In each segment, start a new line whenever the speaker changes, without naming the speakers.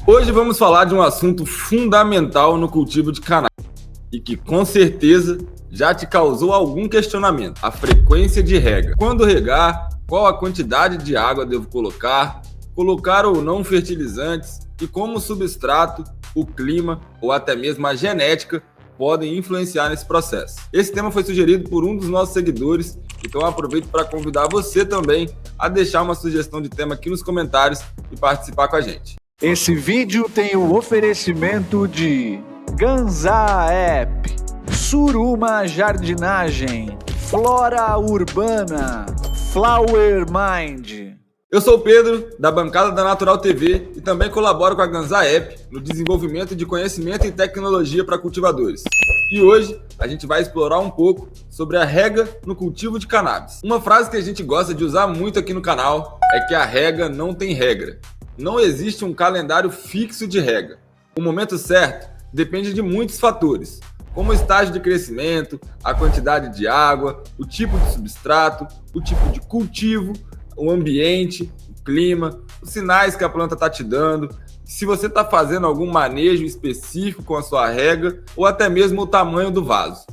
Hoje vamos falar de um assunto fundamental no cultivo de cannabis e que com certeza já te causou algum questionamento: a frequência de rega. Quando regar, qual a quantidade de água devo colocar ou não fertilizantes e como o substrato, o clima ou até mesmo a genética podem influenciar nesse processo. Esse tema foi sugerido por um dos nossos seguidores, então aproveito para convidar você também a deixar uma sugestão de tema aqui nos comentários e participar com a gente.
Esse vídeo tem o oferecimento de Ganza App, Suruma Jardinagem, Flora Urbana, Flower Mind.
Eu sou o Pedro, da bancada da Natural TV e também colaboro com a Ganza App no desenvolvimento de conhecimento e tecnologia para cultivadores. E hoje a gente vai explorar um pouco sobre a rega no cultivo de cannabis. Uma frase que a gente gosta de usar muito aqui no canal é que a rega não tem regra. Não existe um calendário fixo de rega. O momento certo depende de muitos fatores, como o estágio de crescimento, a quantidade de água, o tipo de substrato, o tipo de cultivo, o ambiente, o clima, os sinais que a planta está te dando, se você está fazendo algum manejo específico com a sua rega ou até mesmo o tamanho do vaso.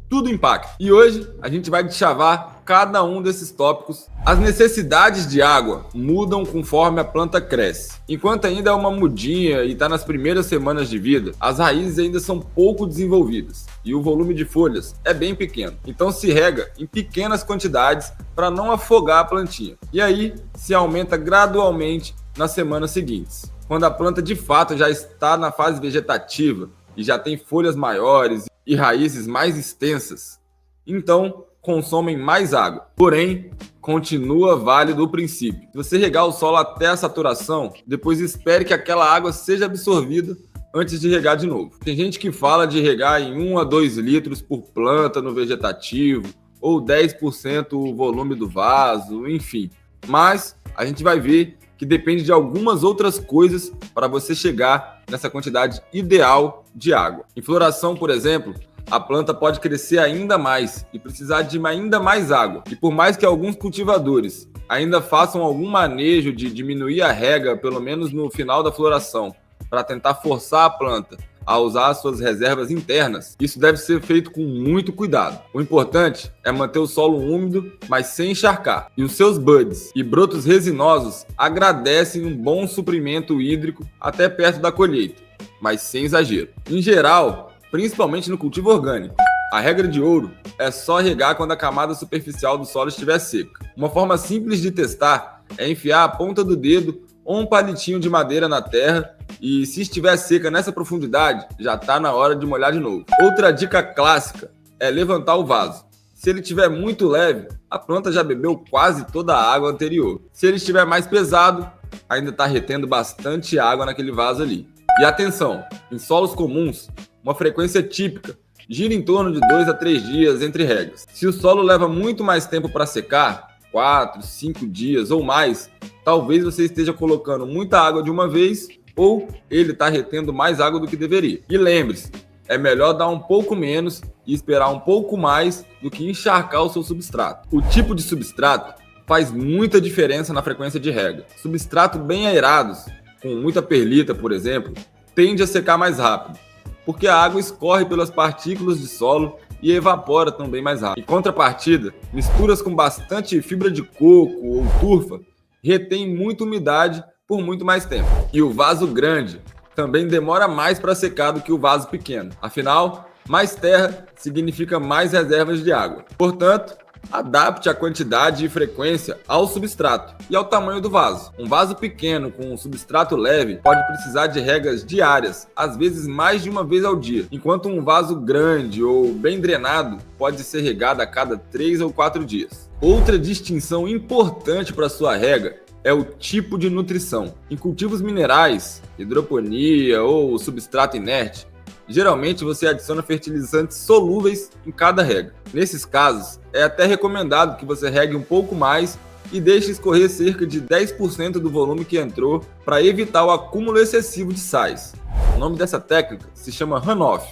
Tudo impacta. E hoje a gente vai deschavar cada um desses tópicos. As necessidades de água mudam conforme a planta cresce. Enquanto ainda é uma mudinha e está nas primeiras semanas de vida, as raízes ainda são pouco desenvolvidas e o volume de folhas é bem pequeno. Então se rega em pequenas quantidades para não afogar a plantinha. E aí se aumenta gradualmente nas semanas seguintes, quando a planta de fato já está na fase vegetativa e já tem folhas maiores e raízes mais extensas, então consomem mais água. Porém, continua válido o princípio. Se você regar o solo até a saturação, depois espere que aquela água seja absorvida antes de regar de novo. Tem gente que fala de regar em 1 a 2 litros por planta no vegetativo, ou 10% o volume do vaso, enfim. Mas a gente vai ver que depende de algumas outras coisas para você chegar nessa quantidade ideal de água. Em floração, por exemplo, a planta pode crescer ainda mais e precisar de ainda mais água. E por mais que alguns cultivadores ainda façam algum manejo de diminuir a rega, pelo menos no final da floração, para tentar forçar a planta a usar as suas reservas internas, isso deve ser feito com muito cuidado. O importante é manter o solo úmido, mas sem encharcar. E os seus buds e brotos resinosos agradecem um bom suprimento hídrico até perto da colheita, mas sem exagero. Em geral, principalmente no cultivo orgânico, a regra de ouro é só regar quando a camada superficial do solo estiver seca. Uma forma simples de testar é enfiar a ponta do dedo ou um palitinho de madeira na terra e, se estiver seca nessa profundidade, já está na hora de molhar de novo. Outra dica clássica é levantar o vaso. Se ele estiver muito leve, a planta já bebeu quase toda a água anterior. Se ele estiver mais pesado, ainda está retendo bastante água naquele vaso ali. E atenção, em solos comuns, uma frequência típica gira em torno de 2 a 3 dias entre regas. Se o solo leva muito mais tempo para secar, 4, 5 dias ou mais, talvez você esteja colocando muita água de uma vez ou ele está retendo mais água do que deveria. E lembre-se, é melhor dar um pouco menos e esperar um pouco mais do que encharcar o seu substrato. O tipo de substrato faz muita diferença na frequência de rega. Substrato bem aerados, com muita perlita, por exemplo, tende a secar mais rápido, porque a água escorre pelas partículas de solo e evapora também mais rápido. Em contrapartida, misturas com bastante fibra de coco ou turfa retém muita umidade por muito mais tempo. E o vaso grande também demora mais para secar do que o vaso pequeno. Afinal, mais terra significa mais reservas de água. Portanto, adapte a quantidade e frequência ao substrato e ao tamanho do vaso. Um vaso pequeno com um substrato leve pode precisar de regas diárias, às vezes mais de uma vez ao dia, enquanto um vaso grande ou bem drenado pode ser regado a cada 3 ou 4 dias. Outra distinção importante para sua rega é o tipo de nutrição. Em cultivos minerais, hidroponia ou substrato inerte, geralmente você adiciona fertilizantes solúveis em cada rega. Nesses casos, é até recomendado que você regue um pouco mais e deixe escorrer cerca de 10% do volume que entrou para evitar o acúmulo excessivo de sais. O nome dessa técnica se chama runoff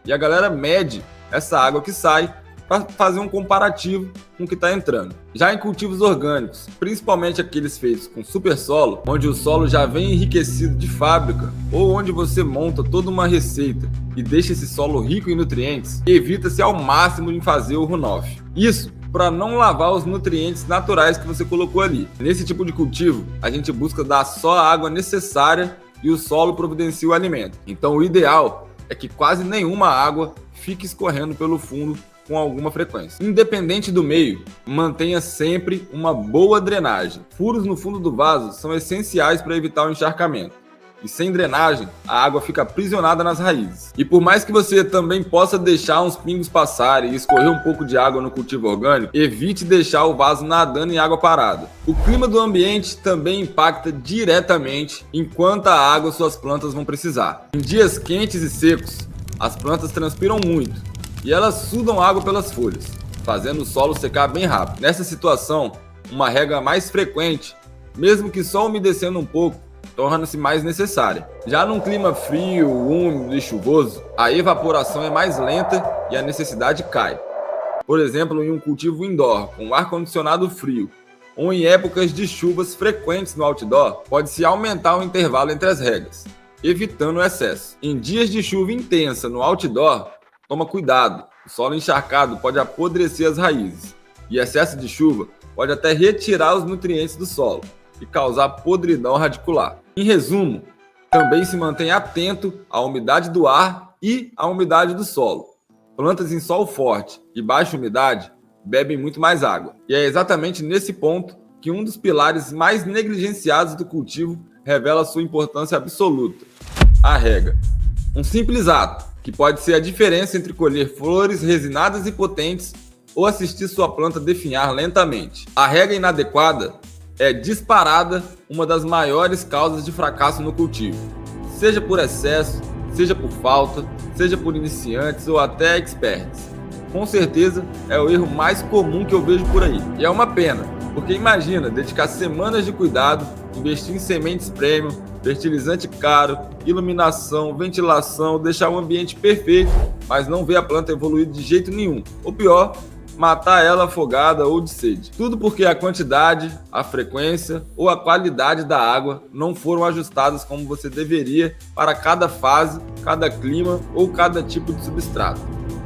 e a galera mede essa água que sai para fazer um comparativo com o que está entrando. Já em cultivos orgânicos, principalmente aqueles feitos com super solo, onde o solo já vem enriquecido de fábrica, ou onde você monta toda uma receita e deixa esse solo rico em nutrientes, evita-se ao máximo em fazer o runoff. Isso para não lavar os nutrientes naturais que você colocou ali. Nesse tipo de cultivo, a gente busca dar só a água necessária e o solo providencia o alimento. Então o ideal é que quase nenhuma água fique escorrendo pelo fundo com alguma frequência. Independente do meio, mantenha sempre uma boa drenagem. Furos no fundo do vaso são essenciais para evitar o encharcamento. E sem drenagem, a água fica aprisionada nas raízes. E por mais que você também possa deixar uns pingos passarem e escorrer um pouco de água no cultivo orgânico, evite deixar o vaso nadando em água parada. O clima do ambiente também impacta diretamente em quanta água suas plantas vão precisar. Em dias quentes e secos, as plantas transpiram muito e elas sudam água pelas folhas, fazendo o solo secar bem rápido. Nessa situação, uma rega mais frequente, mesmo que só umedecendo um pouco, torna-se mais necessária. Já num clima frio, úmido e chuvoso, a evaporação é mais lenta e a necessidade cai. Por exemplo, em um cultivo indoor com ar-condicionado frio, ou em épocas de chuvas frequentes no outdoor, pode-se aumentar o intervalo entre as regas, evitando o excesso. Em dias de chuva intensa no outdoor, toma cuidado, o solo encharcado pode apodrecer as raízes, e excesso de chuva pode até retirar os nutrientes do solo e causar podridão radicular. Em resumo, também se mantém atento à umidade do ar e à umidade do solo. Plantas em solo forte e baixa umidade bebem muito mais água. E é exatamente nesse ponto que um dos pilares mais negligenciados do cultivo revela sua importância absoluta: a rega. Um simples ato que pode ser a diferença entre colher flores resinadas e potentes ou assistir sua planta definhar lentamente. A rega inadequada é disparada uma das maiores causas de fracasso no cultivo, seja por excesso, seja por falta, seja por iniciantes ou até experts. Com certeza é o erro mais comum que eu vejo por aí. E é uma pena, porque imagina dedicar semanas de cuidado, investir em sementes premium, fertilizante caro, iluminação, ventilação, deixar o ambiente perfeito, mas não ver a planta evoluir de jeito nenhum. Ou pior, matar ela afogada ou de sede. Tudo porque a quantidade, a frequência ou a qualidade da água não foram ajustadas como você deveria para cada fase, cada clima ou cada tipo de substrato.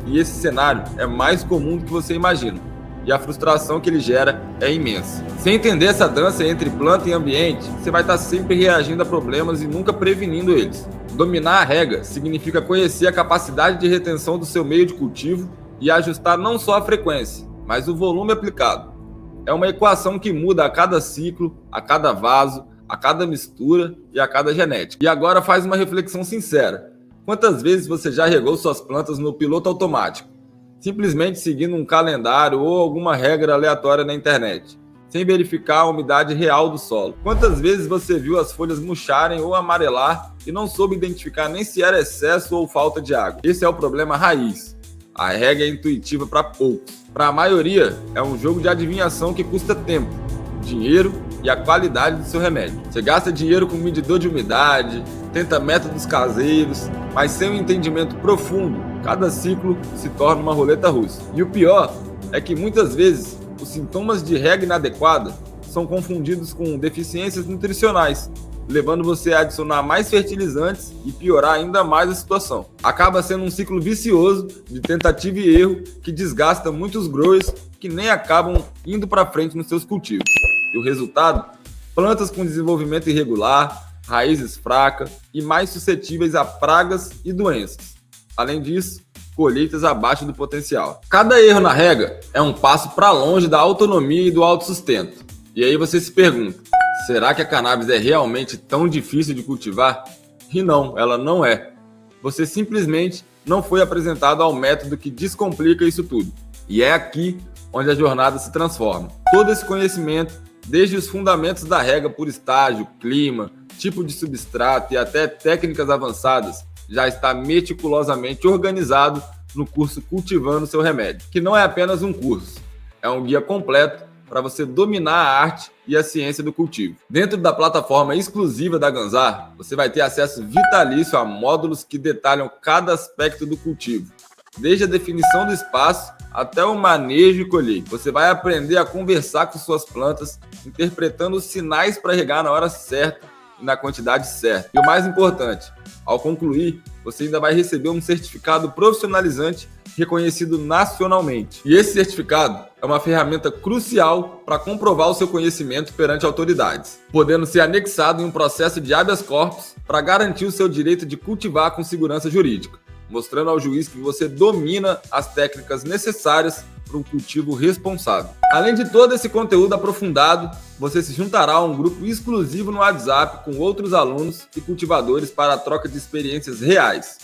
E esse cenário é mais comum do que você imagina, e a frustração que ele gera é imensa. Sem entender essa dança entre planta e ambiente, você vai estar sempre reagindo a problemas e nunca prevenindo eles. Dominar a rega significa conhecer a capacidade de retenção do seu meio de cultivo e ajustar não só a frequência, mas o volume aplicado. É uma equação que muda a cada ciclo, a cada vaso, a cada mistura e a cada genética. E agora faz uma reflexão sincera. Quantas vezes você já regou suas plantas no piloto automático, simplesmente seguindo um calendário ou alguma regra aleatória na internet, sem verificar a umidade real do solo? Quantas vezes você viu as folhas murcharem ou amarelar e não soube identificar nem se era excesso ou falta de água? Esse é o problema raiz. A rega é intuitiva para poucos. Para a maioria, é um jogo de adivinhação que custa tempo, dinheiro e a qualidade do seu remédio. Você gasta dinheiro com medidor de umidade, tenta métodos caseiros, mas sem um entendimento profundo, cada ciclo se torna uma roleta russa. E o pior é que muitas vezes os sintomas de rega inadequada são confundidos com deficiências nutricionais, levando você a adicionar mais fertilizantes e piorar ainda mais a situação. Acaba sendo um ciclo vicioso de tentativa e erro que desgasta muitos growers que nem acabam indo para frente nos seus cultivos. E o resultado? Plantas com desenvolvimento irregular, raízes fracas e mais suscetíveis a pragas e doenças. Além disso, colheitas abaixo do potencial. Cada erro na rega é um passo para longe da autonomia e do autossustento. E aí você se pergunta: será que a cannabis é realmente tão difícil de cultivar? E não, ela não é. Você simplesmente não foi apresentado ao método que descomplica isso tudo. E é aqui onde a jornada se transforma. Todo esse conhecimento, desde os fundamentos da rega por estágio, clima, tipo de substrato e até técnicas avançadas, já está meticulosamente organizado no curso Cultivando Seu Remédio, que não é apenas um curso, é um guia completo para você dominar a arte e a ciência do cultivo. Dentro da plataforma exclusiva da Ganzar, você vai ter acesso vitalício a módulos que detalham cada aspecto do cultivo, desde a definição do espaço até o manejo e colheita. Você vai aprender a conversar com suas plantas, interpretando os sinais para regar na hora certa e na quantidade certa. E o mais importante, ao concluir, você ainda vai receber um certificado profissionalizante reconhecido nacionalmente. E esse certificado é uma ferramenta crucial para comprovar o seu conhecimento perante autoridades, podendo ser anexado em um processo de habeas corpus para garantir o seu direito de cultivar com segurança jurídica, mostrando ao juiz que você domina as técnicas necessárias para um cultivo responsável. Além de todo esse conteúdo aprofundado, você se juntará a um grupo exclusivo no WhatsApp com outros alunos e cultivadores para a troca de experiências reais.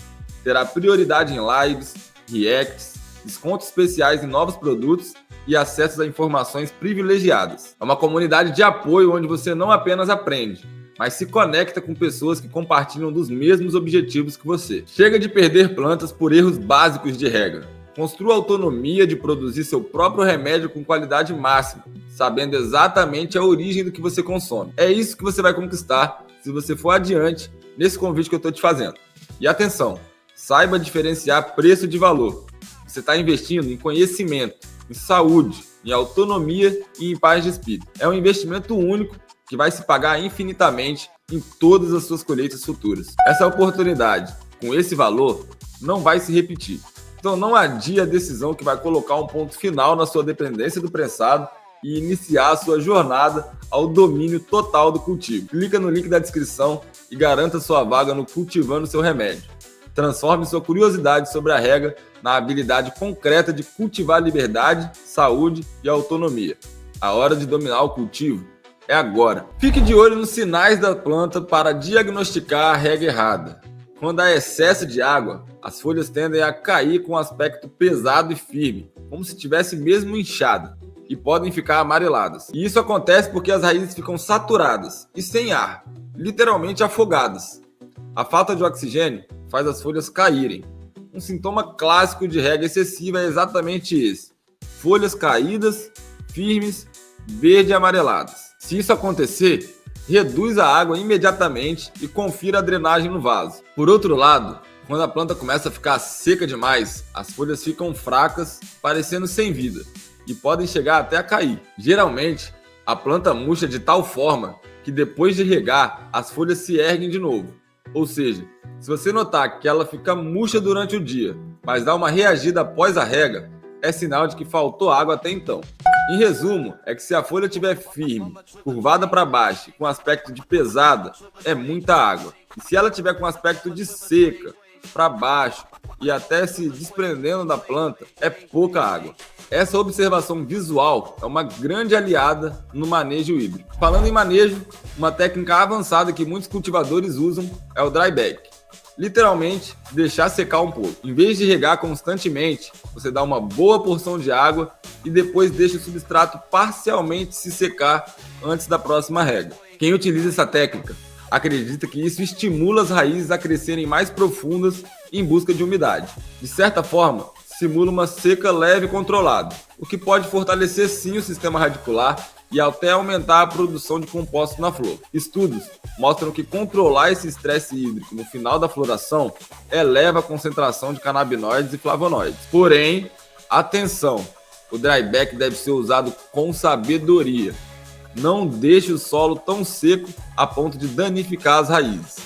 Terá prioridade em lives, reacts, descontos especiais em novos produtos e acesso a informações privilegiadas. É uma comunidade de apoio onde você não apenas aprende, mas se conecta com pessoas que compartilham dos mesmos objetivos que você. Chega de perder plantas por erros básicos de rega. Construa a autonomia de produzir seu próprio remédio com qualidade máxima, sabendo exatamente a origem do que você consome. É isso que você vai conquistar se você for adiante nesse convite que eu estou te fazendo. E atenção, saiba diferenciar preço de valor. Você está investindo em conhecimento, em saúde, em autonomia e em paz de espírito. É um investimento único que vai se pagar infinitamente em todas as suas colheitas futuras. Essa oportunidade, com esse valor, não vai se repetir. Então não adie a decisão que vai colocar um ponto final na sua dependência do prensado e iniciar a sua jornada ao domínio total do cultivo. Clica no link da descrição e garanta sua vaga no Cultivando Seu Remédio. Transforme sua curiosidade sobre a rega na habilidade concreta de cultivar liberdade, saúde e autonomia. A hora de dominar o cultivo é agora. Fique de olho nos sinais da planta para diagnosticar a rega errada. Quando há excesso de água, as folhas tendem a cair com um aspecto pesado e firme, como se tivesse mesmo inchada, e podem ficar amareladas. E isso acontece porque as raízes ficam saturadas e sem ar, literalmente afogadas. A falta de oxigênio faz as folhas caírem. Um sintoma clássico de rega excessiva é exatamente esse: folhas caídas, firmes, verde e amareladas. Se isso acontecer, reduz a água imediatamente e confira a drenagem no vaso. Por outro lado, quando a planta começa a ficar seca demais, as folhas ficam fracas, parecendo sem vida, e podem chegar até a cair. Geralmente, a planta murcha de tal forma que depois de regar, as folhas se erguem de novo. Ou seja, se você notar que ela fica murcha durante o dia, mas dá uma reagida após a rega, é sinal de que faltou água até então. Em resumo, é que se a folha estiver firme, curvada para baixo e com aspecto de pesada, é muita água. E se ela estiver com aspecto de seca, para baixo e até se desprendendo da planta, é pouca água. Essa observação visual é uma grande aliada no manejo hídrico. Falando em manejo, uma técnica avançada que muitos cultivadores usam é o dry back. Literalmente, deixar secar um pouco. Em vez de regar constantemente, você dá uma boa porção de água e depois deixa o substrato parcialmente se secar antes da próxima rega. Quem utiliza essa técnica acredita que isso estimula as raízes a crescerem mais profundas em busca de umidade. De certa forma, simula uma seca leve e controlada, o que pode fortalecer sim o sistema radicular e até aumentar a produção de compostos na flor. Estudos mostram que controlar esse estresse hídrico no final da floração eleva a concentração de canabinoides e flavonoides. Porém, atenção, o dry back deve ser usado com sabedoria. Não deixe o solo tão seco a ponto de danificar as raízes.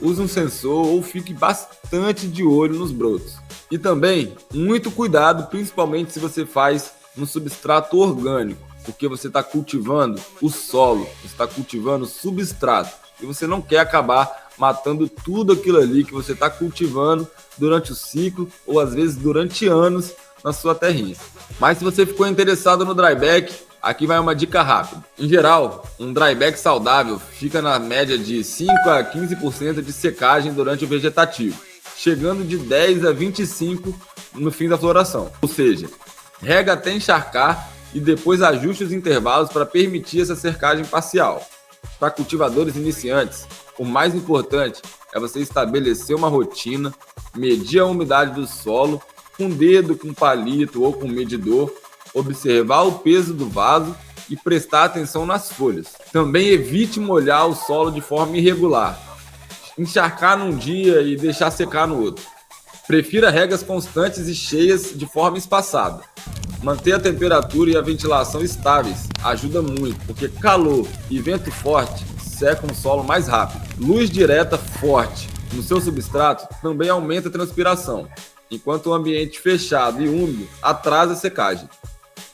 Use um sensor ou fique bastante de olho nos brotos. E também, muito cuidado, principalmente se você faz no substrato orgânico, porque você está cultivando o solo, você está cultivando o substrato, e você não quer acabar matando tudo aquilo ali que você está cultivando durante o ciclo, ou às vezes durante anos na sua terrinha. Mas se você ficou interessado no dry back, aqui vai uma dica rápida. Em geral, um dry back saudável fica na média de 5 a 15% de secagem durante o vegetativo, chegando de 10 a 25% no fim da floração. Ou seja, rega até encharcar e depois ajuste os intervalos para permitir essa secagem parcial. Para cultivadores iniciantes, o mais importante é você estabelecer uma rotina, medir a umidade do solo com dedo, com palito ou com medidor, observar o peso do vaso e prestar atenção nas folhas. Também evite molhar o solo de forma irregular, encharcar num dia e deixar secar no outro. Prefira regas constantes e cheias de forma espaçada. Manter a temperatura e a ventilação estáveis ajuda muito, porque calor e vento forte secam o solo mais rápido. Luz direta forte no seu substrato também aumenta a transpiração, enquanto o ambiente fechado e úmido atrasa a secagem.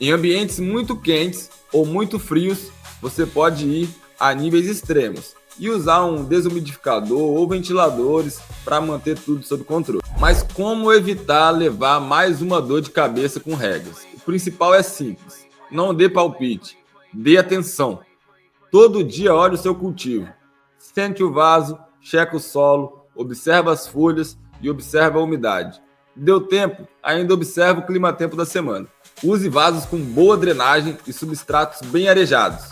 Em ambientes muito quentes ou muito frios, você pode ir a níveis extremos e usar um desumidificador ou ventiladores para manter tudo sob controle. Mas como evitar levar mais uma dor de cabeça com regas? O principal é simples: não dê palpite, dê atenção. Todo dia olhe o seu cultivo, sente o vaso, checa o solo, observa as folhas e observa a umidade. Deu tempo? Ainda observa o clima-tempo da semana. Use vasos com boa drenagem e substratos bem arejados.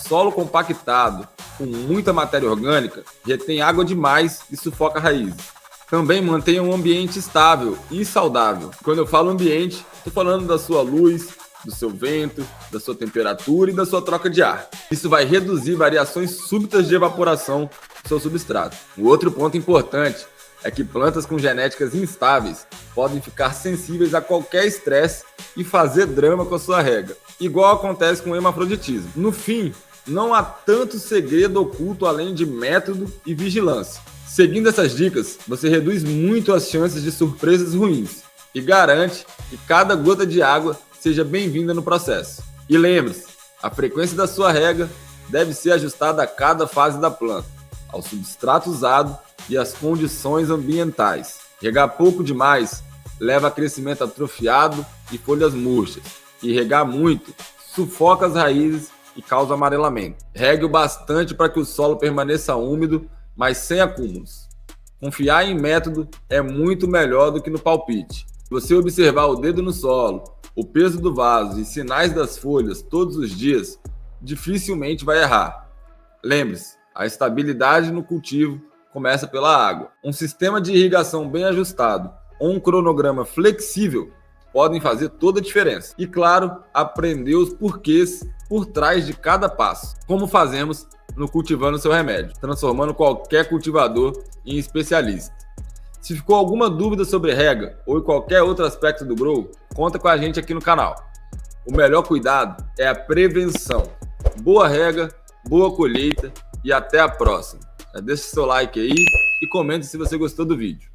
Solo compactado, com muita matéria orgânica, retém água demais e sufoca raízes. Também mantenha um ambiente estável e saudável. Quando eu falo ambiente, estou falando da sua luz, do seu vento, da sua temperatura e da sua troca de ar. Isso vai reduzir variações súbitas de evaporação do seu substrato. O outro ponto importante é que plantas com genéticas instáveis podem ficar sensíveis a qualquer estresse e fazer drama com a sua rega, igual acontece com o hemafroditismo. No fim, não há tanto segredo oculto além de método e vigilância. Seguindo essas dicas, você reduz muito as chances de surpresas ruins e garante que cada gota de água seja bem-vinda no processo. E lembre-se, a frequência da sua rega deve ser ajustada a cada fase da planta, ao substrato usado e às condições ambientais. Regar pouco demais leva a crescimento atrofiado e folhas murchas, e regar muito sufoca as raízes e causa amarelamento. Regue o bastante para que o solo permaneça úmido, mas sem acúmulos. Confiar em método é muito melhor do que no palpite. Se você observar o dedo no solo, o peso do vaso e sinais das folhas todos os dias, dificilmente vai errar. Lembre-se, a estabilidade no cultivo começa pela água. Um sistema de irrigação bem ajustado ou um cronograma flexível podem fazer toda a diferença. E claro, aprender os porquês por trás de cada passo, como fazemos no Cultivando Seu Remédio, transformando qualquer cultivador em especialista. Se ficou alguma dúvida sobre rega ou em qualquer outro aspecto do grow, conta com a gente aqui no canal. O melhor cuidado é a prevenção. Boa rega, boa colheita e até a próxima. Deixe seu like aí e comente se você gostou do vídeo.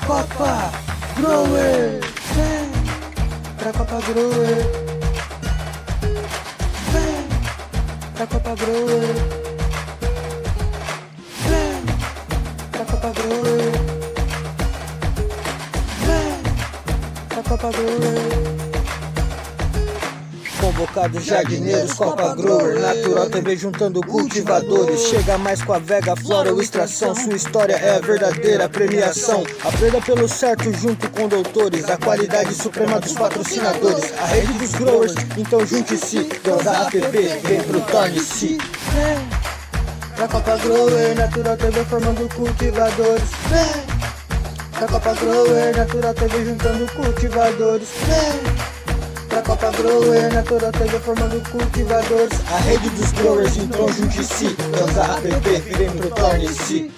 Copa Grower, vem pra Copa Grower, vem pra Copa Grower, vem pra Copa Grower, vem pra Copa Grower. Convocados jardineiros, Copa Grower, Natural TV juntando cultivadores. Chega mais com a Vega Flora ou Extração, sua história é a verdadeira premiação. Aprenda pelo certo junto com doutores, a qualidade suprema dos patrocinadores, a rede dos growers, então junte-se. Ganza App, vem pro Torne-se. Vem pra Copa Grower, Natural TV formando cultivadores. Vem pra Copa Grower, Natural TV juntando cultivadores. Vem pra Copa Grower, Natural TV formando cultivadores, a rede dos growers, então junte-se. Ganza App, vem pro Torne-se.